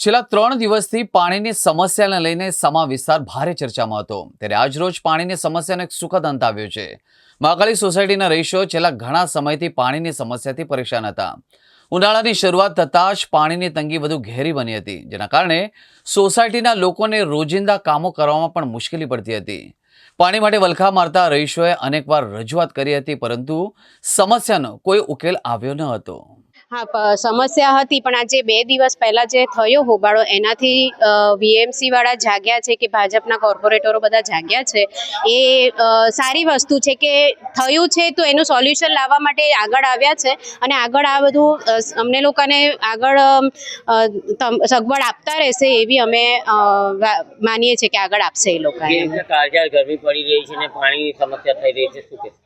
છેલ્લા 3 દિવસથી પાણીની સમસ્યાને લઈને સમા વિસ્તાર ભારે ચર્ચામાં હતો। ત્યારે આજરોજ પાણીની સમસ્યાનો એક સુખદ અંત આવ્યો છે। મહાકાળી સોસાયટીના રહીશો છેલ્લા ઘણા સમયથી પાણીની સમસ્યાથી પરેશાન હતા। ઉનાળાની શરૂઆત થતાં જ પાણીની તંગી વધુ ઘેરી બની હતી, જેના કારણે સોસાયટીના લોકોને રોજિંદા કામો કરવામાં પણ મુશ્કેલી પડતી હતી। પાણી માટે વલખા મારતા રહીશોએ અનેકવાર રજૂઆત કરી હતી, પરંતુ સમસ્યાનો કોઈ ઉકેલ આવ્યો ન હતો। हाँ समस्या हती पण आज 2 दिवस पहला जे थयो होबाळो एनाथी वीएमसी वाळा जाग्या छे के भाजपना कोर्पोरेटरो बधा जाग्या छे ए सारी वस्तु छे के थयुं छे तो एनुं सोल्यूशन लाववा माटे आगळ आव्या छे अने आगळ आ बधुं अमने लोकोने आगळ सगवड आपता रहेशे एवी अमे मानीए छे के आगळ आपशे ए लोकोने। गरमी पड़ी रही छे ने पाणीनी समस्या थई रही छे, शुं कहेशो?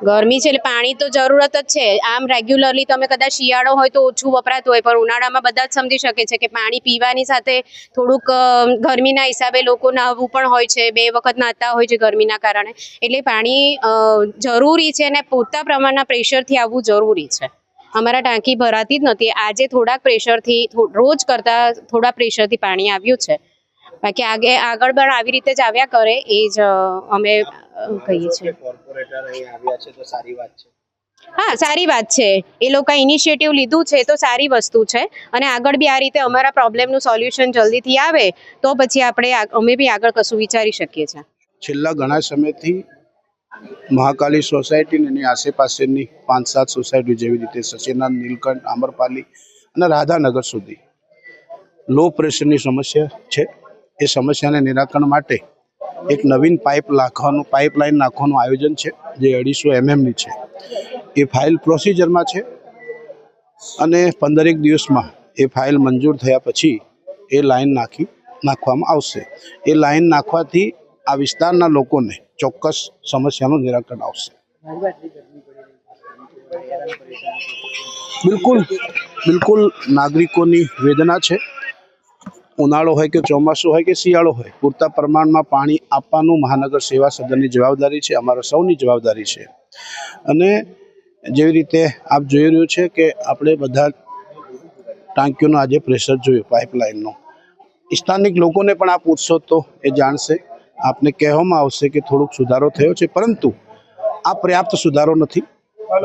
गरमी छे पाणी तो जरूरत ज छे। आम रेग्युलरली तमे कदाच शियाळो होय तो ओछुं वपरातुं होय, पण उनाळामां बधा ज समजी शके छे के पाणी पीवानी साथे थोडुंक गरमीना हिसाबे लोको नहावुं पण होय छे, 2 वखत नहाता होय छे गरमीना कारणे। एटले पाणी जरूरी छे ने पूरता प्रमाणना प्रेशरथी आववुं जरूरी छे। अमारा टांकी भराती ज नथी, आजे थोड़ा प्रेशरथी रोज करता थोड़ा प्रेशरथी पाणी आव्युं छे। बाकी आगे आगळ पण आवी रीते ज आव्या करे ए ज अमे कहीए छीए। कोर्पोरेटर અહીં આવ્યા છે તો સારી વાત છે। हाँ सारी बात है, ए लोग इनिशिएटिव लीधु है तो सारी वस्तु है और आगळ बी आ रीते अमारा प्रॉब्लमनु सोल्यूशन जल्दी थी आवे तो पछी आपणे अमे बी आगळ कशुं विचारी शकीए छे। छेल्ला घणा समयथी महाकाली सोसायटी ने आसेपासेनी 5-7 सोसायटी जेवी रीते सचेना, नीलकंठ, आमरपाली अने राधानगर सुधी लो प्रेशरनी समस्या छे। ए समस्याने निराकरण माटे एक नवीन पाइपलाइन नाखवानुं आयोजन है, जे 250 mm नी छे। ए फाइल प्रोसीजर में है अने 15 दिवस में ए फाइल मंजूर थया पछी ए लाइन नाखवामां आवशे। ए लाइन नाखवाथी आ विस्तारना लोकोने चोक्कस समस्यानुं निराकरण आवशे। बिल्कुल नागरिकोनी वेदना है। उनाळो होय के चोमासुं होय के शियाळो होय, पूरता प्रमाणमां पाणी आपवानुं महानगर सेवा सदननी जवाबदारी है, अमारा सौनी जवाबदारी है। अने जेवी रीते आप जोई रह्युं छे के आपणे बधा टांकीओनो आजे प्रेशर जोयुं पाइपलाइननो, स्थानिक लोकोने पण आ पूछशो तो ए जाणशे। आपने कहेवामां आवशे के थोड़ोक सुधारो थयो छे, परंतु आ पर्याप्त सुधारो नथी।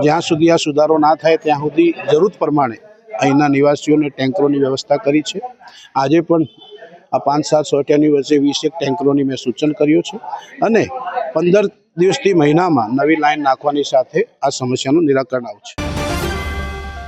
ज्यां सुधी आ सुधारो ना थाय त्यां सुधी जरूरत प्रमाणे અહીંના નિવાસીઓને ટેન્કરોની વ્યવસ્થા કરી છે। આજે પણ આ 5-7 સોસાયટીની વચ્ચે 21 ટેન્કરોની મેં સૂચન કર્યું છે અને 15 દિવસથી મહિનામાં નવી લાઈન નાખવાની સાથે આ સમસ્યાનું નિરાકરણ આવશે।